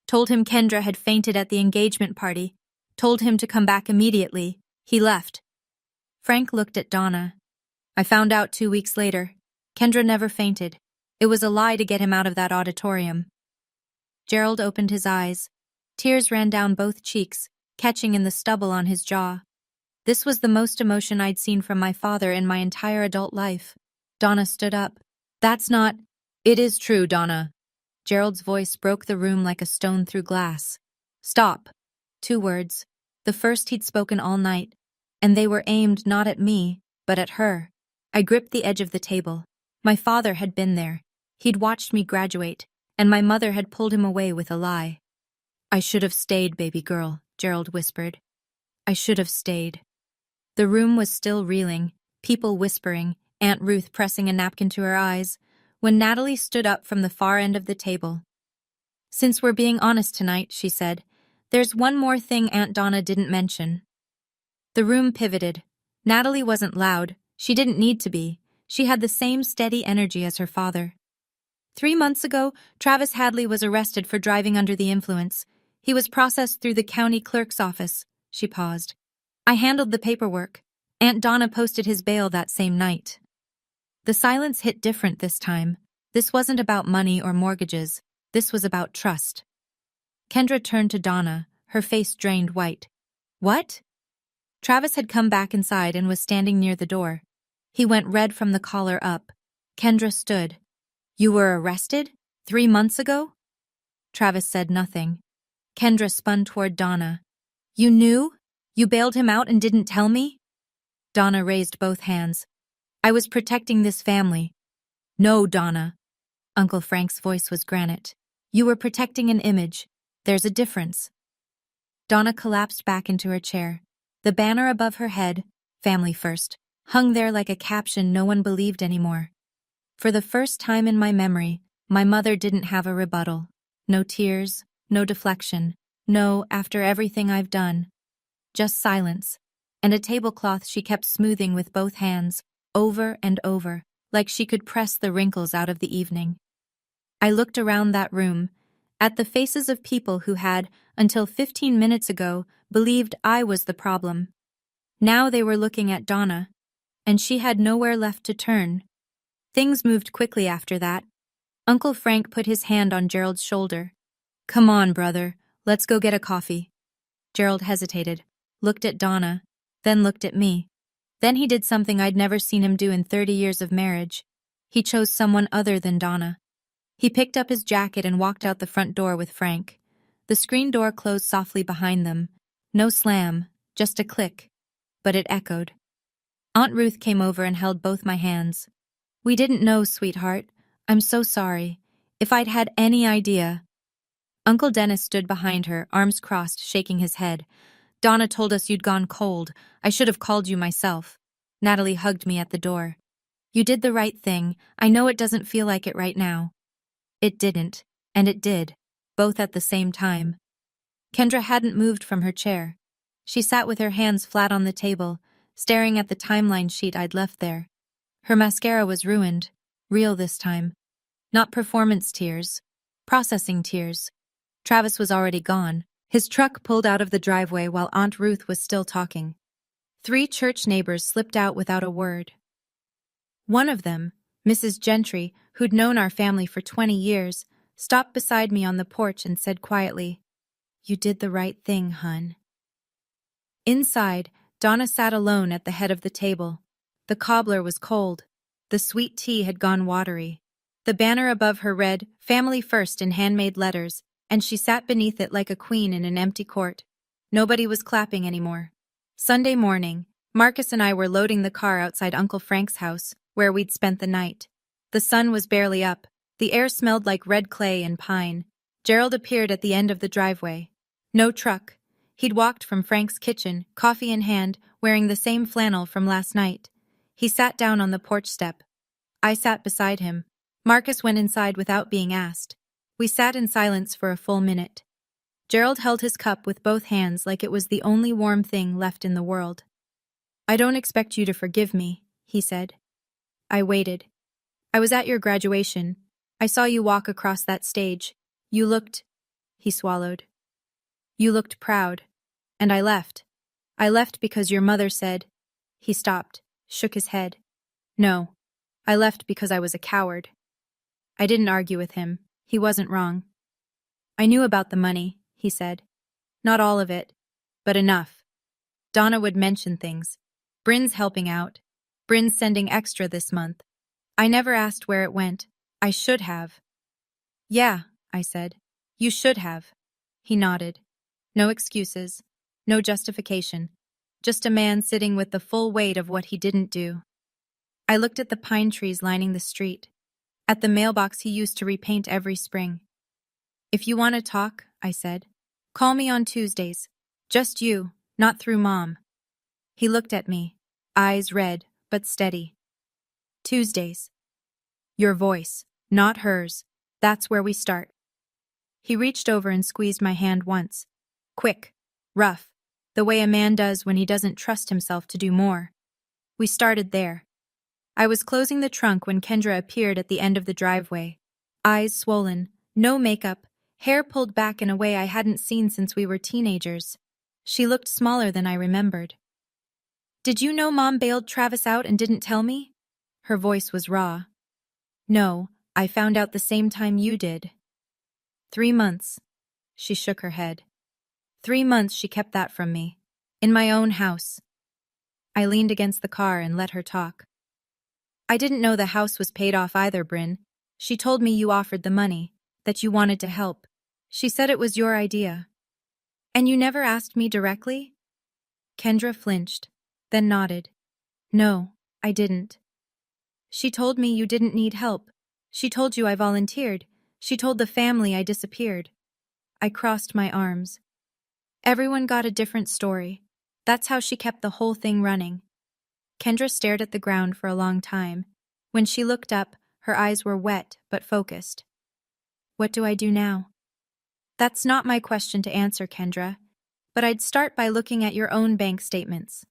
Told him Kendra had fainted at the engagement party. Told him to come back immediately. He left. Frank looked at Donna. I found out 2 weeks later. Kendra never fainted. It was a lie to get him out of that auditorium. Gerald opened his eyes. Tears ran down both cheeks, catching in the stubble on his jaw. This was the most emotion I'd seen from my father in my entire adult life. Donna stood up. That's not... It is true, Donna. Gerald's voice broke the room like a stone through glass. Stop. 2 words. The first he'd spoken all night. And they were aimed not at me, but at her. I gripped the edge of the table. My father had been there. He'd watched me graduate, and my mother had pulled him away with a lie. I should have stayed, baby girl, Gerald whispered. I should have stayed. The room was still reeling, people whispering, Aunt Ruth pressing a napkin to her eyes, when Natalie stood up from the far end of the table. Since we're being honest tonight, she said, there's one more thing Aunt Donna didn't mention. The room pivoted. Natalie wasn't loud. She didn't need to be. She had the same steady energy as her father. 3 months ago, Travis Hadley was arrested for driving under the influence. He was processed through the county clerk's office. She paused. I handled the paperwork. Aunt Donna posted his bail that same night. The silence hit different this time. This wasn't about money or mortgages. This was about trust. Kendra turned to Donna, her face drained white. What? Travis had come back inside and was standing near the door. He went red from the collar up. Kendra stood. You were arrested? 3 months ago? Travis said nothing. Kendra spun toward Donna. You knew? You bailed him out and didn't tell me? Donna raised both hands. I was protecting this family. No, Donna. Uncle Frank's voice was granite. You were protecting an image. There's a difference. Donna collapsed back into her chair. The banner above her head, Family First, hung there like a caption no one believed anymore. For the first time in my memory, my mother didn't have a rebuttal. No tears, no deflection, no after everything I've done. Just silence, and a tablecloth she kept smoothing with both hands, over and over, like she could press the wrinkles out of the evening. I looked around that room, at the faces of people who had, until 15 minutes ago, believed I was the problem. Now they were looking at Donna, and she had nowhere left to turn. Things moved quickly after that. Uncle Frank put his hand on Gerald's shoulder. "Come on, brother, let's go get a coffee." Gerald hesitated, looked at Donna, then looked at me. Then he did something I'd never seen him do in 30 years of marriage. He chose someone other than Donna. He picked up his jacket and walked out the front door with Frank. The screen door closed softly behind them. No slam, just a click. But it echoed. Aunt Ruth came over and held both my hands. "We didn't know, sweetheart. I'm so sorry. If I'd had any idea." Uncle Dennis stood behind her, arms crossed, shaking his head. "Donna told us you'd gone cold. I should have called you myself." Natalie hugged me at the door. "You did the right thing. I know it doesn't feel like it right now." It didn't, and it did, both at the same time. Kendra hadn't moved from her chair. She sat with her hands flat on the table, staring at the timeline sheet I'd left there. Her mascara was ruined, real this time. Not performance tears, processing tears. Travis was already gone. His truck pulled out of the driveway while Aunt Ruth was still talking. 3 church neighbors slipped out without a word. One of them, Mrs. Gentry, who'd known our family for 20 years, stopped beside me on the porch and said quietly, "You did the right thing, hun." Inside, Donna sat alone at the head of the table. The cobbler was cold. The sweet tea had gone watery. The banner above her read, "Family First" in handmade letters, and she sat beneath it like a queen in an empty court. Nobody was clapping anymore. Sunday morning, Marcus and I were loading the car outside Uncle Frank's house, where we'd spent the night. The sun was barely up. The air smelled like red clay and pine. Gerald appeared at the end of the driveway. No truck. He'd walked from Frank's kitchen, coffee in hand, wearing the same flannel from last night. He sat down on the porch step. I sat beside him. Marcus went inside without being asked. We sat in silence for a full minute. Gerald held his cup with both hands like it was the only warm thing left in the world. "I don't expect you to forgive me," he said. I waited. "I was at your graduation. I saw you walk across that stage. You looked—" He swallowed. "You looked proud. And I left. I left because your mother said—" He stopped, shook his head. "No. I left because I was a coward." I didn't argue with him. He wasn't wrong. "I knew about the money," he said. "Not all of it, but enough. Donna would mention things. Bryn's helping out. Bryn's sending extra this month. I never asked where it went. I should have." "Yeah," I said. "You should have." He nodded. No excuses. No justification. Just a man sitting with the full weight of what he didn't do. I looked at the pine trees lining the street. At the mailbox he used to repaint every spring. "If you want to talk," I said, "call me on Tuesdays. Just you, not through Mom." He looked at me, eyes red, but steady. "Tuesdays. Your voice, not hers. That's where we start." He reached over and squeezed my hand once. Quick, rough, the way a man does when he doesn't trust himself to do more. We started there. I was closing the trunk when Kendra appeared at the end of the driveway. Eyes swollen, no makeup, hair pulled back in a way I hadn't seen since we were teenagers. She looked smaller than I remembered. "Did you know Mom bailed Travis out and didn't tell me?" Her voice was raw. "No, I found out the same time you did." 3 months. She shook her head. 3 months she kept that from me. In my own house. I leaned against the car and let her talk. "I didn't know the house was paid off either, Bryn. She told me you offered the money, that you wanted to help. She said it was your idea." "And you never asked me directly?" Kendra flinched, then nodded. "No, I didn't." "She told me you didn't need help. She told you I volunteered. She told the family I disappeared." I crossed my arms. Everyone got a different story. That's how she kept the whole thing running. Kendra stared at the ground for a long time. When she looked up, her eyes were wet but focused. "What do I do now?" "That's not my question to answer, Kendra. But I'd start by looking at your own bank statements."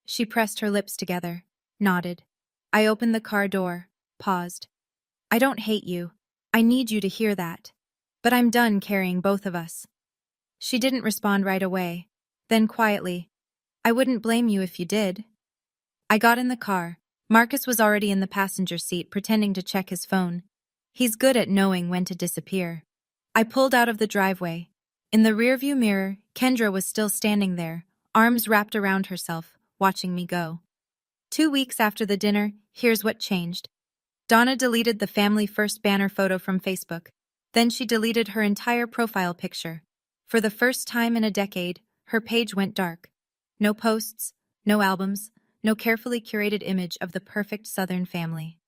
She pressed her lips together, nodded. I opened the car door, paused. "I don't hate you. I need you to hear that. But I'm done carrying both of us." She didn't respond right away. Then quietly, I wouldn't blame you if you did. I got in the car. Marcus was already in the passenger seat pretending to check his phone. He's good at knowing when to disappear. I pulled out of the driveway. In the rearview mirror, Kendra was still standing there, arms wrapped around herself, watching me go. 2 weeks after the dinner, here's what changed. Donna deleted the family first banner photo from Facebook. Then she deleted her entire profile picture. For the first time in a decade, her page went dark. No posts, no albums, no carefully curated image of the perfect Southern family.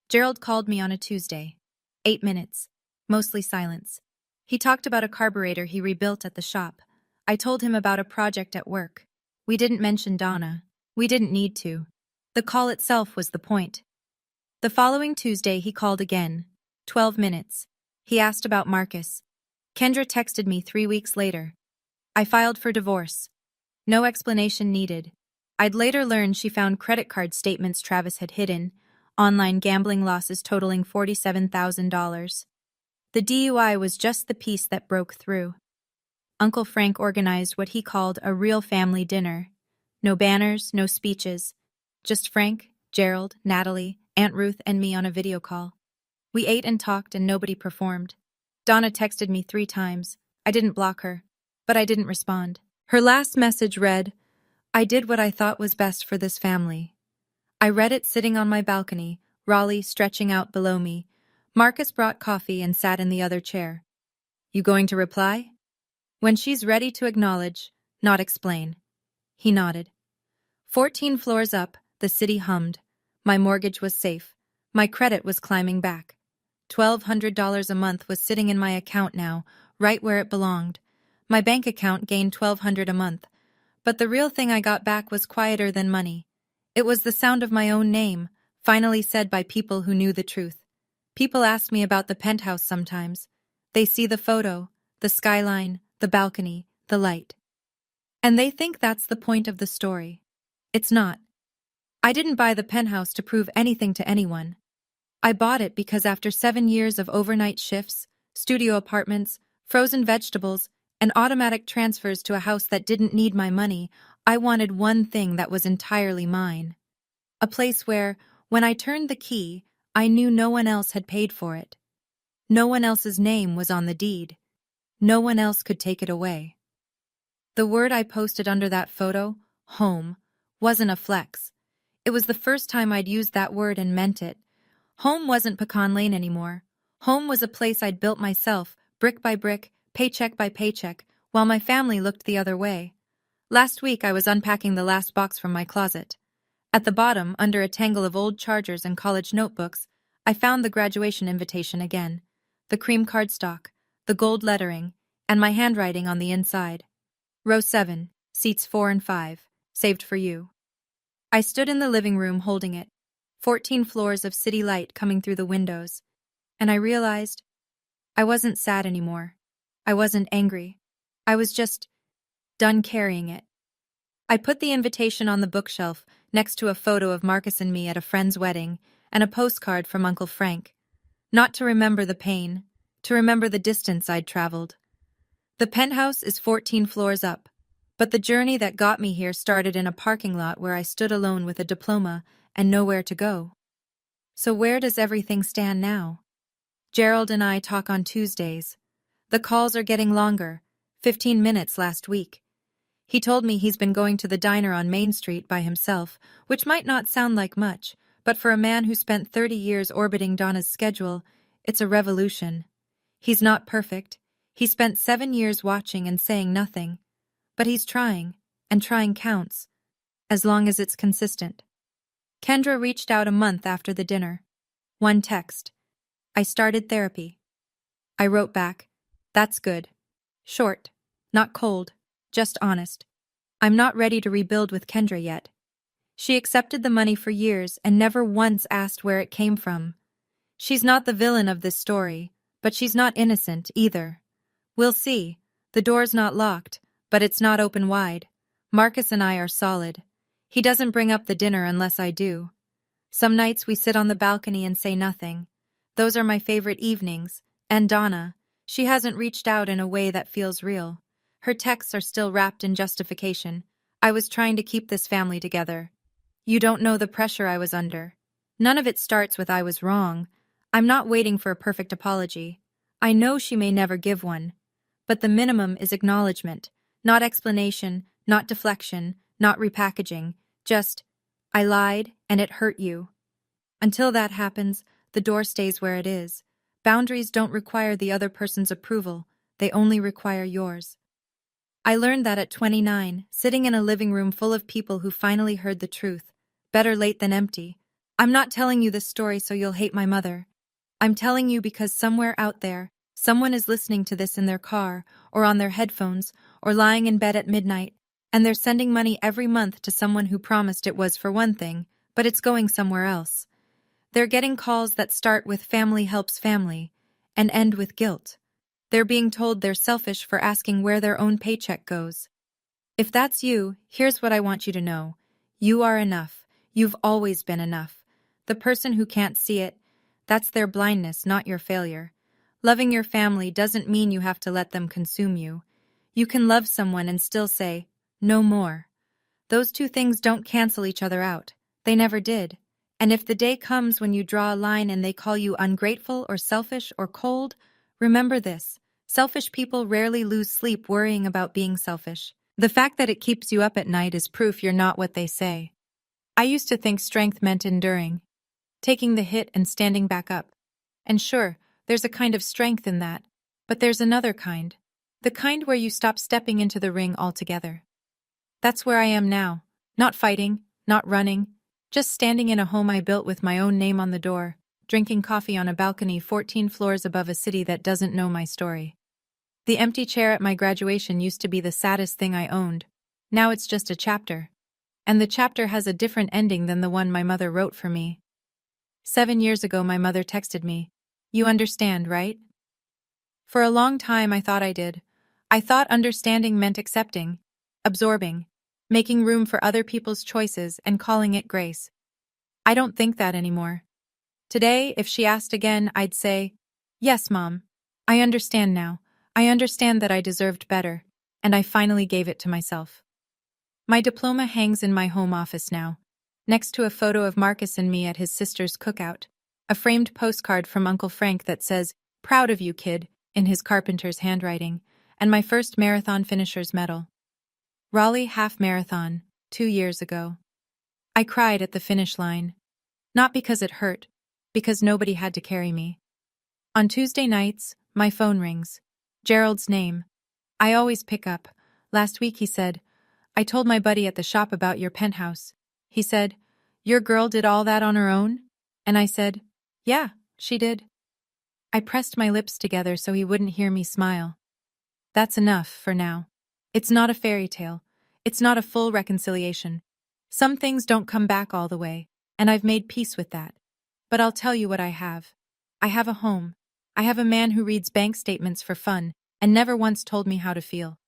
Gerald called me on a Tuesday. 8 minutes. Mostly silence. He talked about a carburetor he rebuilt at the shop. I told him about a project at work. We didn't mention Donna. We didn't need to. The call itself was the point. The following Tuesday he called again. 12 minutes. He asked about Marcus. Kendra texted me 3 weeks later. I filed for divorce. No explanation needed. I'd later learn she found credit card statements Travis had hidden, online gambling losses totaling $47,000. The DUI was just the piece that broke through. Uncle Frank organized what he called a real family dinner. No banners, no speeches. Just Frank, Gerald, Natalie, Aunt Ruth, and me on a video call. We ate and talked and nobody performed. Donna texted me 3 times. I didn't block her, but I didn't respond. Her last message read, "I did what I thought was best for this family." I read it sitting on my balcony, Raleigh stretching out below me. Marcus brought coffee and sat in the other chair. "You going to reply?" "When she's ready to acknowledge, not explain." He nodded. 14 floors up, the city hummed. My mortgage was safe. My credit was climbing back. $1,200 a month was sitting in my account now, right where it belonged. My bank account gained $1,200 a month. But the real thing I got back was quieter than money. It was the sound of my own name, finally said by people who knew the truth. People ask me about the penthouse sometimes. They see the photo, the skyline, the balcony, the light. And they think that's the point of the story. It's not. I didn't buy the penthouse to prove anything to anyone. I bought it because after 7 years of overnight shifts, studio apartments, frozen vegetables, and automatic transfers to a house that didn't need my money, I wanted one thing that was entirely mine. A place where, when I turned the key, I knew no one else had paid for it. No one else's name was on the deed. No one else could take it away. The word I posted under that photo, home, wasn't a flex. It was the first time I'd used that word and meant it. Home wasn't Pecan Lane anymore. Home was a place I'd built myself, brick by brick, paycheck by paycheck, while my family looked the other way. Last week I was unpacking the last box from my closet. At the bottom, under a tangle of old chargers and college notebooks, I found the graduation invitation again. The cream cardstock, the gold lettering, and my handwriting on the inside. Row 7, seats 4 and 5, saved for you. I stood in the living room holding it, 14 floors of city light coming through the windows, and I realized I wasn't sad anymore. I wasn't angry. I was just done carrying it. I put the invitation on the bookshelf next to a photo of Marcus and me at a friend's wedding and a postcard from Uncle Frank. Not to remember the pain, to remember the distance I'd traveled. The penthouse is 14 floors up, but the journey that got me here started in a parking lot where I stood alone with a diploma and nowhere to go. So where does everything stand now? Gerald and I talk on Tuesdays. The calls are getting longer, 15 minutes last week. He told me he's been going to the diner on Main Street by himself, which might not sound like much, but for a man who spent 30 years orbiting Donna's schedule, it's a revolution. He's not perfect. He spent 7 years watching and saying nothing. But he's trying, and trying counts, as long as it's consistent. Kendra reached out a month after the dinner. One text. I started therapy. I wrote back, that's good. Short, not cold, just honest. I'm not ready to rebuild with Kendra yet. She accepted the money for years and never once asked where it came from. She's not the villain of this story, but she's not innocent either. We'll see. The door's not locked, but it's not open wide. Marcus and I are solid. He doesn't bring up the dinner unless I do. Some nights we sit on the balcony and say nothing. Those are my favorite evenings. And Donna, she hasn't reached out in a way that feels real. Her texts are still wrapped in justification. I was trying to keep this family together. You don't know the pressure I was under. None of it starts with I was wrong. I'm not waiting for a perfect apology. I know she may never give one. But the minimum is acknowledgement, not explanation, not deflection, not repackaging, just, I lied and it hurt you. Until that happens, the door stays where it is. Boundaries don't require the other person's approval, they only require yours. I learned that at 29, sitting in a living room full of people who finally heard the truth. Better late than empty. I'm not telling you this story so you'll hate my mother. I'm telling you because somewhere out there, someone is listening to this in their car, or on their headphones, or lying in bed at midnight, and they're sending money every month to someone who promised it was for one thing, but it's going somewhere else. They're getting calls that start with family helps family, and end with guilt. They're being told they're selfish for asking where their own paycheck goes. If that's you, here's what I want you to know. You are enough. You've always been enough. The person who can't see it, that's their blindness, not your failure. Loving your family doesn't mean you have to let them consume you. You can love someone and still say, no more. Those two things don't cancel each other out. They never did. And if the day comes when you draw a line and they call you ungrateful or selfish or cold, remember this. Selfish people rarely lose sleep worrying about being selfish. The fact that it keeps you up at night is proof you're not what they say. I used to think strength meant enduring, taking the hit and standing back up. And sure, there's a kind of strength in that, but there's another kind. The kind where you stop stepping into the ring altogether. That's where I am now. Not fighting, not running, just standing in a home I built with my own name on the door, drinking coffee on a balcony 14 floors above a city that doesn't know my story. The empty chair at my graduation used to be the saddest thing I owned. Now it's just a chapter. And the chapter has a different ending than the one my mother wrote for me. 7 years ago my mother texted me, "You understand, right?" For a long time I thought I did. I thought understanding meant accepting, absorbing, making room for other people's choices and calling it grace. I don't think that anymore. Today, if she asked again, I'd say, "Yes, Mom. I understand now. I understand that I deserved better, and I finally gave it to myself." My diploma hangs in my home office now, next to a photo of Marcus and me at his sister's cookout, a framed postcard from Uncle Frank that says, "Proud of you, kid," in his carpenter's handwriting, and my first marathon finisher's medal. Raleigh Half Marathon, 2 years ago. I cried at the finish line. Not because it hurt, because nobody had to carry me. On Tuesday nights, my phone rings. Gerald's name. I always pick up. Last week he said, "I told my buddy at the shop about your penthouse." He said, "Your girl did all that on her own?" And I said, "Yeah, she did." I pressed my lips together so he wouldn't hear me smile. That's enough for now. It's not a fairy tale. It's not a full reconciliation. Some things don't come back all the way, and I've made peace with that. But I'll tell you what I have. I have a home. I have a man who reads bank statements for fun and never once told me how to feel.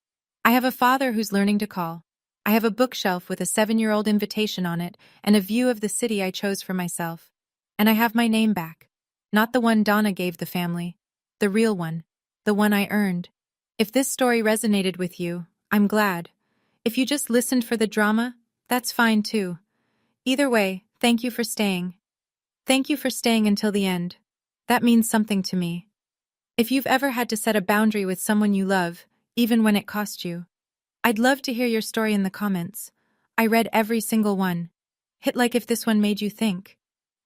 I have a father who's learning to call. I have a bookshelf with a 7-year-old invitation on it and a view of the city I chose for myself. And I have my name back. Not the one Donna gave the family. The real one. The one I earned. If this story resonated with you, I'm glad. If you just listened for the drama, that's fine too. Either way, thank you for staying. Thank you for staying until the end. That means something to me. If you've ever had to set a boundary with someone you love, even when it cost you, I'd love to hear your story in the comments. I read every single one. Hit like if this one made you think.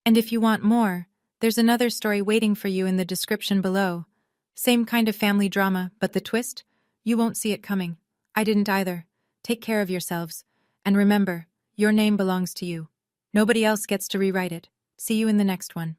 And if you want more, there's another story waiting for you in the description below. Same kind of family drama, but the twist? You won't see it coming. I didn't either. Take care of yourselves. And remember, your name belongs to you. Nobody else gets to rewrite it. See you in the next one.